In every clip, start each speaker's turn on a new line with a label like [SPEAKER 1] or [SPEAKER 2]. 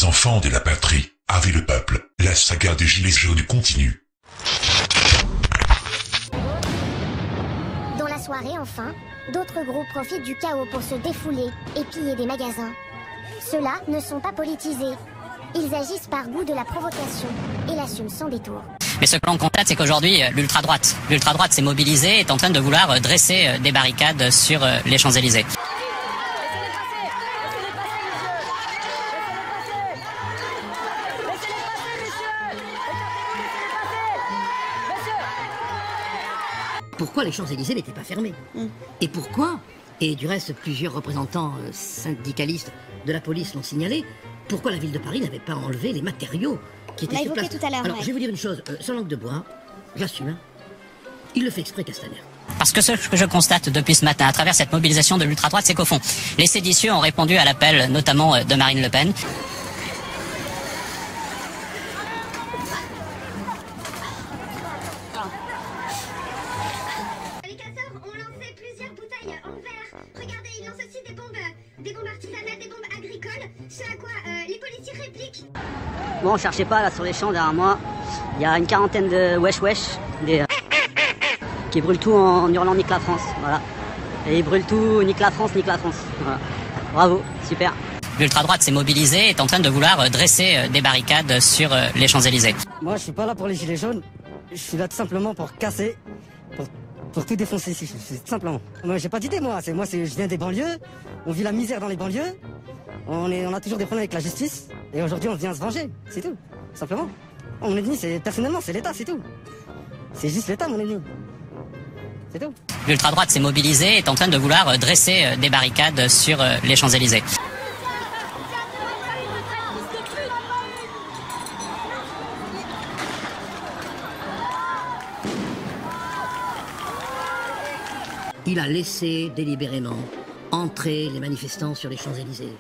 [SPEAKER 1] les enfants de la patrie, avec le peuple, la saga des Gilets jaunes continue.
[SPEAKER 2] Dans la soirée, enfin, d'autres groupes profitent du chaos pour se défouler et piller des magasins. Ceux-là ne sont pas politisés. Ils agissent par goût de la provocation et l'assument sans détour.
[SPEAKER 3] Mais ce que l'on constate, c'est qu'aujourd'hui, l'ultra-droite s'est mobilisée et est en train de vouloir dresser des barricades sur les Champs-Élysées.
[SPEAKER 4] Pourquoi les Champs-Élysées n'étaient pas fermés? Et pourquoi, et du reste plusieurs représentants syndicalistes de la police l'ont signalé, pourquoi la ville de Paris n'avait pas enlevé les matériaux qui étaient sur place?
[SPEAKER 5] Tout à l'heure.
[SPEAKER 4] Alors, je vais vous dire une chose, sans langue de bois, j'assume, hein, il le fait exprès, Castaner.
[SPEAKER 3] Parce que ce que je constate depuis ce matin, à travers cette mobilisation de l'ultra-droite, c'est qu'au fond, les séditieux ont répondu à l'appel, notamment de Marine Le Pen.
[SPEAKER 5] Les casseurs ont lancé plusieurs bouteilles en verre. Regardez, ils lancent aussi des bombes artisanales, des bombes agricoles. Ce à quoi les policiers répliquent.
[SPEAKER 6] Bon, cherchez pas, là, sur les champs derrière moi, il y a une quarantaine de wesh-wesh, qui brûlent tout en hurlant nique la France, voilà. Et ils brûlent tout, nique la France, voilà. Bravo, super.
[SPEAKER 3] L'ultra-droite s'est mobilisée et est en train de vouloir dresser des barricades sur les Champs-Élysées.
[SPEAKER 7] Moi, je suis pas là pour les gilets jaunes, je suis là tout simplement pour casser, pour tout défoncer ici, tout simplement. Moi, j'ai pas d'idée, je viens des banlieues, on vit la misère dans les banlieues, on a toujours des problèmes avec la justice, et aujourd'hui on vient se venger, c'est tout, simplement. Mon ennemi, personnellement, c'est l'État, c'est tout. C'est juste l'État, mon ennemi. C'est tout.
[SPEAKER 3] L'ultra-droite s'est mobilisée et est en train de vouloir dresser des barricades sur les Champs-Élysées.
[SPEAKER 4] Il a laissé délibérément entrer les manifestants sur les Champs-Élysées.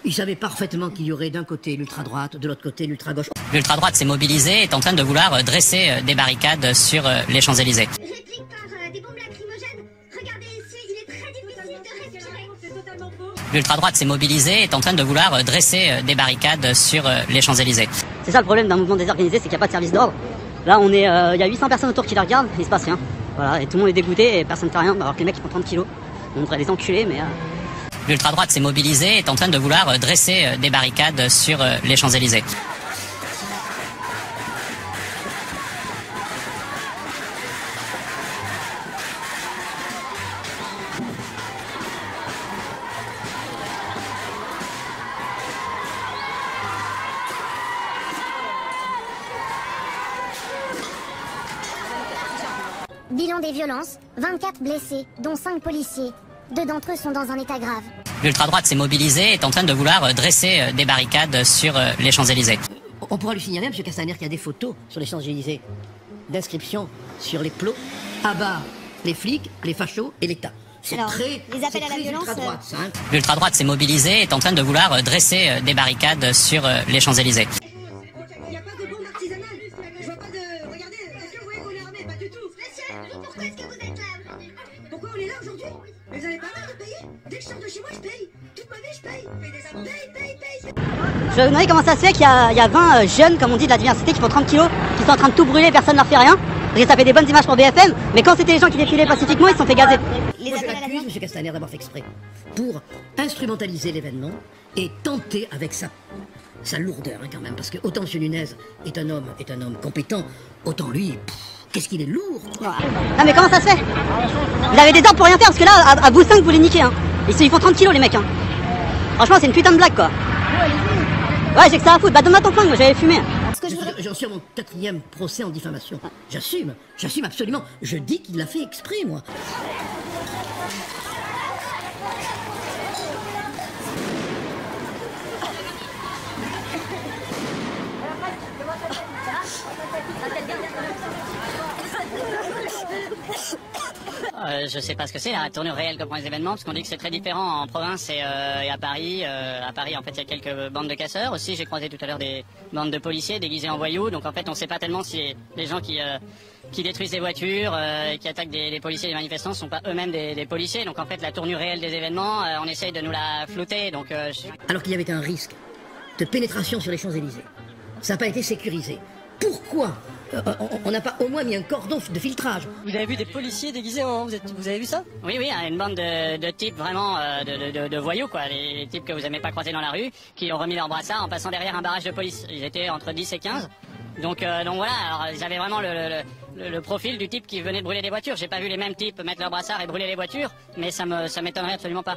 [SPEAKER 4] Il savait parfaitement qu'il y aurait d'un côté l'ultra-droite, de l'autre côté l'ultra-gauche.
[SPEAKER 3] L'ultra-droite s'est mobilisée et est en train de vouloir dresser des barricades sur les Champs-Élysées.
[SPEAKER 5] Réplique par des bombes lacrymogènes. Regardez ici, il est très difficile de respirer. C'est totalement faux.
[SPEAKER 3] L'ultra-droite s'est mobilisée et est en train de vouloir dresser des barricades sur les Champs-Élysées.
[SPEAKER 6] C'est ça le problème d'un mouvement désorganisé, c'est qu'il n'y a pas de service d'ordre. Là, il y a 800 personnes autour qui la regardent, il se passe rien. Voilà, et tout le monde est dégoûté et personne ne fait rien, alors que les mecs ils font 30 kilos. On dirait des enculés, mais...
[SPEAKER 3] L'ultra-droite s'est mobilisée et est en train de vouloir dresser des barricades sur les Champs-Élysées.
[SPEAKER 2] Bilan des violences, 24 blessés, dont 5 policiers. 2 d'entre eux sont dans un état grave.
[SPEAKER 3] L'ultra-droite s'est mobilisée et est en train de vouloir dresser des barricades sur les Champs-Élysées.
[SPEAKER 4] On pourra lui signaler, M. Castaner, qu'il y a des photos sur les Champs-Élysées d'inscription sur les plots à bas les flics, les fachos et l'État. C'est très,
[SPEAKER 5] les appels à la violence.
[SPEAKER 3] L'ultra-droite s'est mobilisée et est en train de vouloir dresser des barricades sur les Champs-Élysées.
[SPEAKER 5] Il n'y a pas de bombes artisanales. Je vois pas de... Regardez, est-ce que vous voyez qu'on est armé? Pas du tout. Monsieur, pourquoi est-ce que vous êtes là aujourd'hui? Pourquoi on est là aujourd'hui? Mais vous avez pas marre de payer? Dès que je sors de chez moi, je paye. Toute ma vie, je paye. Paye.
[SPEAKER 6] Je me demandais comment ça se fait qu'il y a 20 jeunes, comme on dit, de la diversité, qui font 30 kilos, qui sont en train de tout brûler, personne ne leur fait rien. Parce que ça fait des bonnes images pour BFM, mais quand c'était les gens qui défilaient pacifiquement, ils se sont fait gazer.
[SPEAKER 4] Moi, je l'accuse, M. Castaner, d'avoir fait exprès pour instrumentaliser l'événement et tenter avec sa lourdeur, hein, quand même, parce que autant M. Nunez est un homme compétent, autant lui, qu'est-ce qu'il est lourd.
[SPEAKER 6] Non mais comment ça se fait? Vous avez des ordres pour rien faire, parce que là, à vous 5, vous les niquez, hein. Ils font 30 kilos, les mecs, hein. Franchement, c'est une putain de blague, quoi. Ouais, j'ai que ça à foutre. Bah, donne-moi ton flingue, moi, j'avais fumé.
[SPEAKER 4] J'en suis à mon 4e procès en diffamation. J'assume absolument. Je dis qu'il l'a fait exprès, moi.
[SPEAKER 3] Je sais pas ce que c'est la tournure réelle que prend les événements, parce qu'on dit que c'est très différent en province et à Paris. À Paris, en fait, il y a quelques bandes de casseurs. Aussi, j'ai croisé tout à l'heure des bandes de policiers déguisés en voyous. Donc, en fait, on sait pas tellement si les gens qui détruisent des voitures, qui attaquent des policiers et des manifestants sont pas eux-mêmes des policiers. Donc, en fait, la tournure réelle des événements, on essaye de nous la flouter. Donc,
[SPEAKER 4] Alors qu'il y avait un risque de pénétration sur les Champs-Élysées. Ça n'a pas été sécurisé. Pourquoi on n'a pas au moins mis un cordon de filtrage?
[SPEAKER 7] Vous avez vu des policiers déguisés en... Vous avez vu ça?
[SPEAKER 3] Oui, une bande de types vraiment de voyous, quoi. Les types que vous n'aimez pas croiser dans la rue, qui ont remis leur brassard en passant derrière un barrage de police. Ils étaient entre 10 et 15. Donc voilà, alors ils avaient vraiment le profil du type qui venait de brûler des voitures. J'ai pas vu les mêmes types mettre leur brassard et brûler les voitures, mais ça m'étonnerait absolument pas.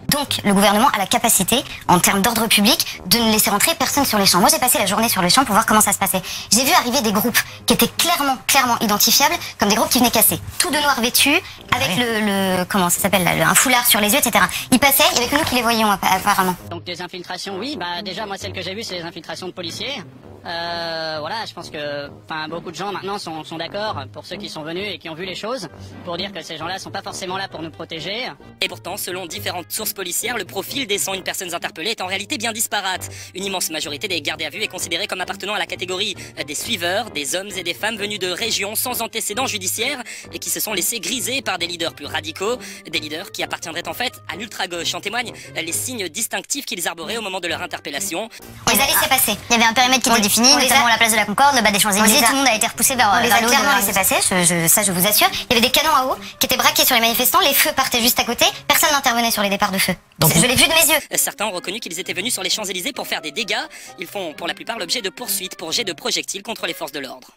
[SPEAKER 8] Donc, le gouvernement a la capacité, en termes d'ordre public, de ne laisser rentrer personne sur les champs. Moi, j'ai passé la journée sur les champs pour voir comment ça se passait. J'ai vu arriver des groupes qui étaient clairement identifiables comme des groupes qui venaient casser. Tout de noir vêtus, avec comment ça s'appelle, un foulard sur les yeux, etc. Ils passaient, il y avait que nous qui les voyions, apparemment.
[SPEAKER 3] Donc, des infiltrations, oui. Bah, déjà, moi, celle que j'ai vue, c'est les infiltrations de policiers. Voilà, je pense que beaucoup de gens maintenant sont d'accord, pour ceux qui sont venus et qui ont vu les choses, pour dire que ces gens-là sont pas forcément là pour nous protéger.
[SPEAKER 9] Et pourtant, selon différentes sources policières, le profil des 101 personnes interpellées est en réalité bien disparate. Une immense majorité des gardés à vue est considérée comme appartenant à la catégorie des suiveurs, des hommes et des femmes venus de régions sans antécédents judiciaires et qui se sont laissés griser par des leaders plus radicaux, des leaders qui appartiendraient en fait à l'ultra-gauche. En témoignent les signes distinctifs qu'ils arboraient au moment de leur interpellation.
[SPEAKER 8] On les a laissés passer. Il y avait un périmètre qui était défini, notamment la place de la Concorde, le bas des Champs-Élysées. Tout le monde a été repoussé vers l'eau. On les a clairement laissés passer, ça je vous assure. Il y avait des canons à eau qui étaient braqués sur les manifestants, les feux partaient juste à côté, personne n'intervenait sur les départs de feu. Donc, je l'ai vu de mes yeux.
[SPEAKER 9] Certains ont reconnu qu'ils étaient venus sur les Champs-Élysées pour faire des dégâts. Ils font pour la plupart l'objet de poursuites pour jets de projectiles contre les forces de l'ordre.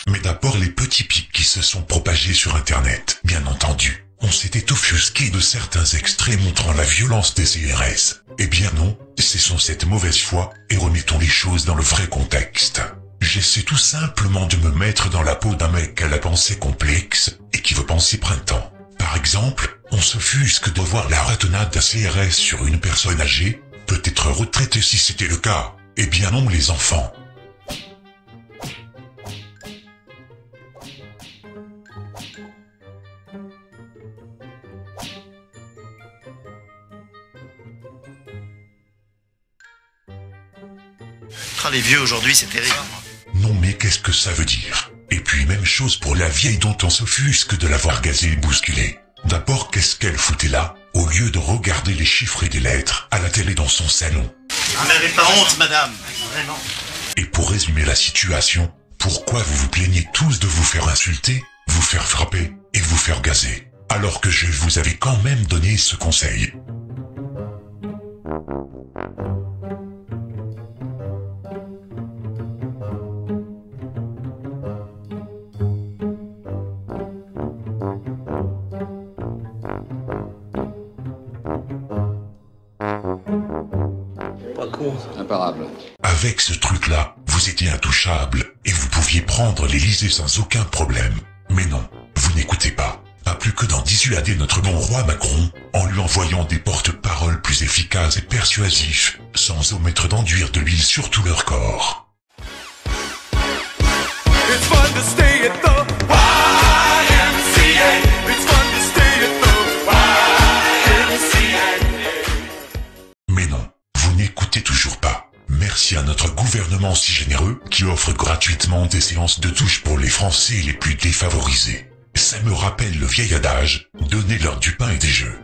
[SPEAKER 1] Mais d'abord les petits pics qui se sont propagés sur Internet, bien entendu. On s'était offusqué de certains extraits montrant la violence des CRS. Eh bien non, cessons cette mauvaise foi et remettons les choses dans le vrai contexte. J'essaie tout simplement de me mettre dans la peau d'un mec à la pensée complexe et qui veut penser printemps. Par exemple, on s'offusque de voir la ratonnade d'un CRS sur une personne âgée, peut-être retraitée si c'était le cas. Eh bien non les enfants.
[SPEAKER 10] Les vieux aujourd'hui, c'est terrible.
[SPEAKER 1] Non mais qu'est-ce que ça veut dire? Et puis même chose pour la vieille dont on s'offusque de l'avoir gazée et bousculée. D'abord qu'est-ce qu'elle foutait là, au lieu de regarder les chiffres et des lettres à la télé dans son salon?
[SPEAKER 10] Vous n'avez pas honte, madame. Vraiment.
[SPEAKER 1] Et pour résumer la situation, pourquoi vous vous plaignez tous de vous faire insulter, vous faire frapper et vous faire gazer, alors que je vous avais quand même donné ce conseil?
[SPEAKER 10] Imparable.
[SPEAKER 1] Avec ce truc-là, vous étiez intouchable, et vous pouviez prendre l'Élysée sans aucun problème. Mais non, vous n'écoutez pas. Pas plus que d'en dissuader notre bon roi Macron, en lui envoyant des porte-paroles plus efficaces et persuasifs, sans omettre d'enduire de l'huile sur tout leur corps.
[SPEAKER 11] It's fun to stay at the YMCA. It's fun to stay at the YMCA.
[SPEAKER 1] Mais non, vous n'écoutez toujours pas. Merci à notre gouvernement si généreux qui offre gratuitement des séances de touche pour les Français les plus défavorisés. Ça me rappelle le vieil adage, donnez-leur du pain et des jeux.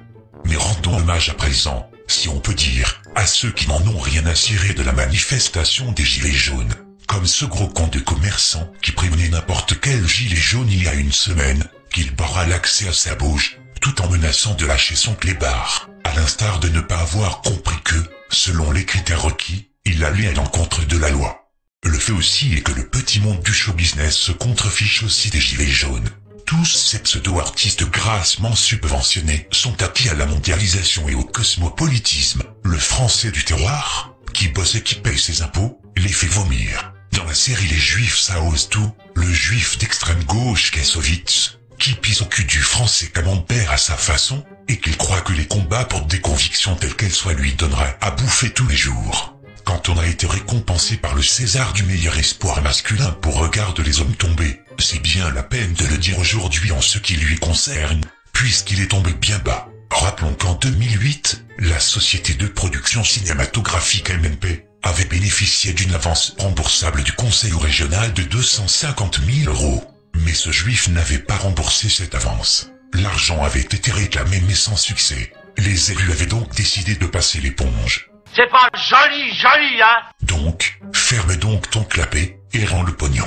[SPEAKER 1] Mais rendons hommage à présent, si on peut dire, à ceux qui n'en ont rien à cirer de la manifestation des gilets jaunes. Comme ce gros con de commerçant qui prévenait n'importe quel gilet jaune il y a une semaine, qu'il barra l'accès à sa bouche, tout en menaçant de lâcher son clébard, à l'instar de ne pas avoir compris que, selon les critères requis, il allait à l'encontre de la loi. Le fait aussi est que le petit monde du show business se contrefiche aussi des gilets jaunes. Tous ces pseudo-artistes grassement subventionnés sont acquis à la mondialisation et au cosmopolitisme. Le français du terroir, qui bosse et qui paye ses impôts, les fait vomir. Dans la série Les Juifs ça ose tout, le juif d'extrême gauche Kassovitz, qui pisse au cul du français camembert à sa façon, et qu'il croit que les combats pour des convictions telles qu'elles soient lui donneraient à bouffer tous les jours. Quand on a été récompensé par le César du meilleur espoir masculin pour Regarde les hommes tombés, c'est bien la peine de le dire aujourd'hui en ce qui lui concerne, puisqu'il est tombé bien bas. Rappelons qu'en 2008, la société de production cinématographique MNP avait bénéficié d'une avance remboursable du conseil régional de 250 000 €. Mais ce juif n'avait pas remboursé cette avance. L'argent avait été réclamé mais sans succès. Les élus avaient donc décidé de passer l'éponge.
[SPEAKER 11] C'est pas joli, hein?
[SPEAKER 1] Donc, ferme donc ton clapet et rends le pognon.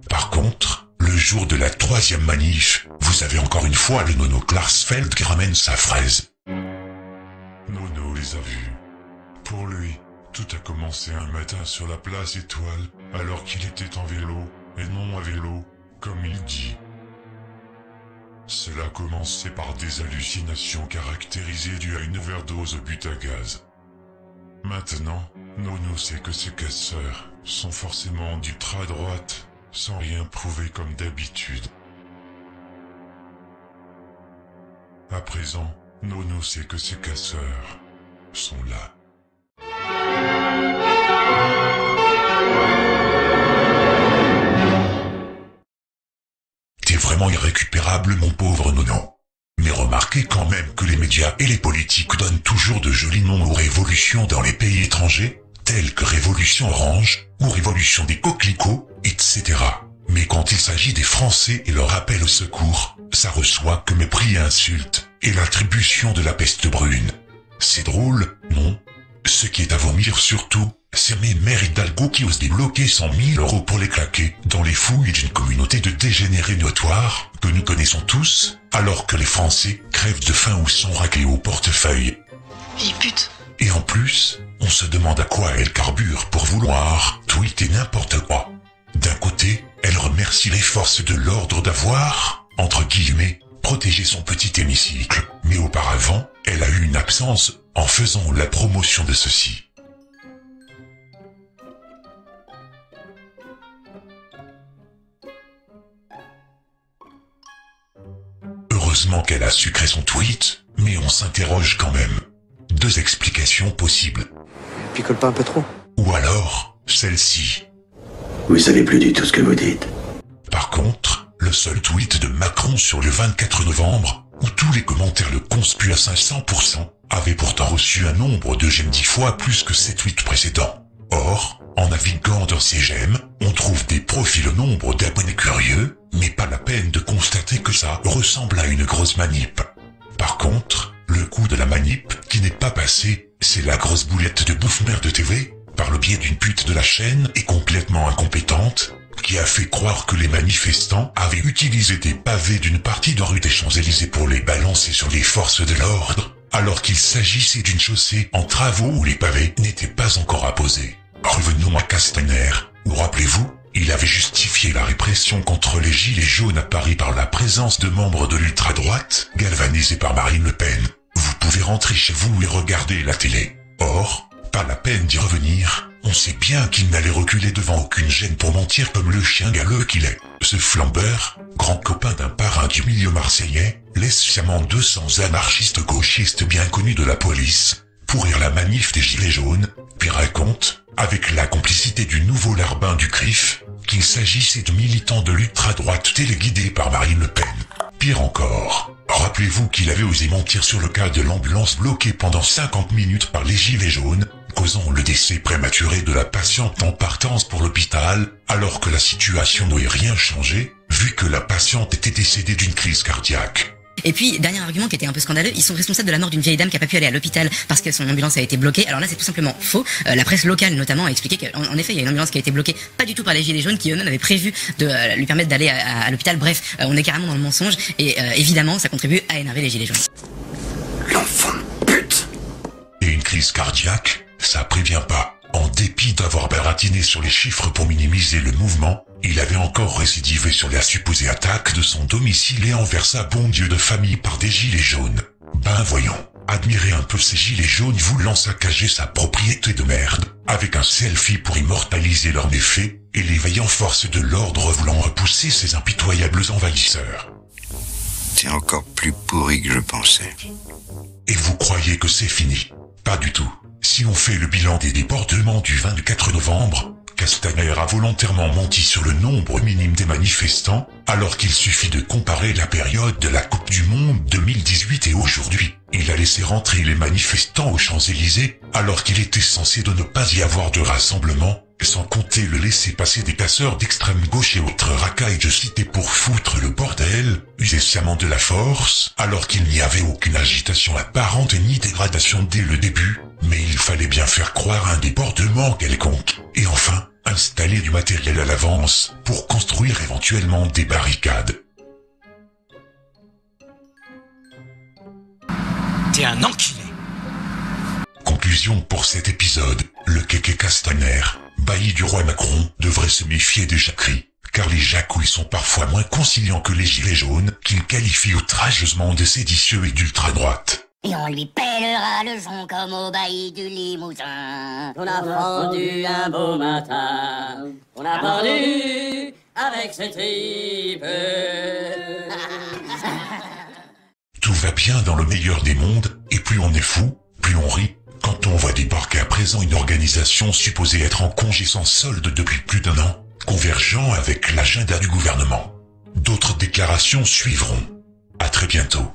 [SPEAKER 1] Par contre, le jour de la 3e manif, vous avez encore une fois le nono Klarsfeld qui ramène sa fraise. Nono les a vus. Pour lui, tout a commencé un matin sur la place Étoile, alors qu'il était en vélo, et non à vélo, comme il dit. Cela a commencé par des hallucinations caractérisées dues à une overdose au but à gaz. Maintenant, Nono sait que ces casseurs sont forcément d'ultra-droite, sans rien prouver comme d'habitude. À présent, Nono sait que ces casseurs sont là. T'es vraiment irrécupérable, mon pauvre Nono. Mais remarquez quand même que les médias et les politiques donnent toujours de jolis noms aux révolutions dans les pays étrangers, telles que Révolution Orange, ou Révolution des Coquelicots, etc. Mais quand il s'agit des Français et leur appel au secours, ça reçoit que mépris et insultes, et l'attribution de la peste brune. C'est drôle, non? Ce qui est à vomir surtout, c'est mes mères Hidalgo qui osent débloquer 100 000 € pour les claquer dans les fouilles d'une communauté de dégénérés notoires que nous connaissons tous, alors que les Français crèvent de faim ou sont raqués au portefeuille.
[SPEAKER 12] Vieille pute.
[SPEAKER 1] Et en plus, on se demande à quoi elle carbure pour vouloir tweeter n'importe quoi. D'un côté, elle remercie les forces de l'ordre d'avoir, entre guillemets, protégé son petit hémicycle, mais auparavant, elle a eu une absence en faisant la promotion de ceci. Heureusement qu'elle a sucré son tweet, mais on s'interroge quand même. 2 explications possibles.
[SPEAKER 12] Picole pas un peu trop?
[SPEAKER 1] Ou alors, celle-ci.
[SPEAKER 12] Vous savez plus du tout ce que vous dites.
[SPEAKER 1] Par contre, le seul tweet de Macron sur le 24 novembre, où tous les commentaires le conspuent à 500%, avait pourtant reçu un nombre de j'aime 10 fois plus que ses tweets précédents. Or, en naviguant dans ces j'aime, on trouve des profils au nombre d'abonnés curieux, mais pas la peine de constater que ça ressemble à une grosse manip. Par contre, le coup de la manip qui n'est pas passé, c'est la grosse boulette de bouffe-merde TV, par le biais d'une pute de la chaîne et complètement incompétente, qui a fait croire que les manifestants avaient utilisé des pavés d'une partie de rue des Champs-Élysées pour les balancer sur les forces de l'ordre, alors qu'il s'agissait d'une chaussée en travaux où les pavés n'étaient pas encore apposés. Revenons à Castaner, où rappelez-vous, il avait justifié la répression contre les gilets jaunes à Paris par la présence de membres de l'ultra-droite, galvanisés par Marine Le Pen. Vous pouvez rentrer chez vous et regarder la télé. Or, pas la peine d'y revenir, on sait bien qu'il n'allait reculer devant aucune gêne pour mentir comme le chien galeux qu'il est. Ce flambeur, grand copain d'un parrain du milieu marseillais, laisse sciemment 200 anarchistes gauchistes bien connus de la police pourrir la manif des gilets jaunes, puis raconte, avec la complicité du nouveau larbin du CRIF, qu'il s'agissait de militants de l'ultra-droite téléguidés par Marine Le Pen. Pire encore, rappelez-vous qu'il avait osé mentir sur le cas de l'ambulance bloquée pendant 50 minutes par les gilets jaunes, causant le décès prématuré de la patiente en partance pour l'hôpital, alors que la situation n'aurait rien changé, vu que la patiente était décédée d'une crise cardiaque.
[SPEAKER 13] Et puis, dernier argument qui était un peu scandaleux, ils sont responsables de la mort d'une vieille dame qui a pas pu aller à l'hôpital parce que son ambulance a été bloquée. Alors là, c'est tout simplement faux. La presse locale, notamment, a expliqué qu'en effet, il y a une ambulance qui a été bloquée, pas du tout par les gilets jaunes, qui eux-mêmes avaient prévu de lui permettre d'aller à l'hôpital. Bref, on est carrément dans le mensonge, et évidemment, ça contribue à énerver les gilets jaunes.
[SPEAKER 1] L'enfant de pute. Et une crise cardiaque, ça prévient pas. En dépit d'avoir baratiné sur les chiffres pour minimiser le mouvement, il avait encore récidivé sur la supposée attaque de son domicile et envers sa bon Dieu de famille par des gilets jaunes. Ben voyons, admirez un peu ces gilets jaunes voulant saccager sa propriété de merde, avec un selfie pour immortaliser leurs méfaits, et les vaillants forces de l'ordre voulant repousser ces impitoyables envahisseurs.
[SPEAKER 14] C'est encore plus pourri que je pensais.
[SPEAKER 1] Et vous croyez que c'est fini? Pas du tout. Si on fait le bilan des déportements du 24 novembre, Castaner a volontairement menti sur le nombre minime des manifestants, alors qu'il suffit de comparer la période de la Coupe du Monde 2018 et aujourd'hui. Il a laissé rentrer les manifestants aux Champs-Élysées, alors qu'il était censé de ne pas y avoir de rassemblement, sans compter le laisser-passer des casseurs d'extrême gauche et autres racailles de cité pour foutre le bordel, user sciemment de la force, alors qu'il n'y avait aucune agitation apparente ni dégradation dès le début, mais il fallait bien faire croire un débordement quelconque, et enfin, installer du matériel à l'avance, pour construire éventuellement des barricades.
[SPEAKER 15] T'es un enculé.
[SPEAKER 1] Conclusion pour cet épisode, le kéké Castaner, bailli du roi Macron, devrait se méfier des jacqueries, car les jacouilles sont parfois moins conciliants que les gilets jaunes, qu'il qualifie outrageusement de séditieux et d'ultra-droite.
[SPEAKER 16] Et on lui pèlera le jonc comme au bailli du Limousin. On a fendu un beau matin, on a pendu avec ses tripes.
[SPEAKER 1] Tout va bien dans le meilleur des mondes, et plus on est fou, plus on rit, quand on voit débarquer à présent une organisation supposée être en congé sans solde depuis plus d'1 an, convergeant avec l'agenda du gouvernement. D'autres déclarations suivront. À très bientôt.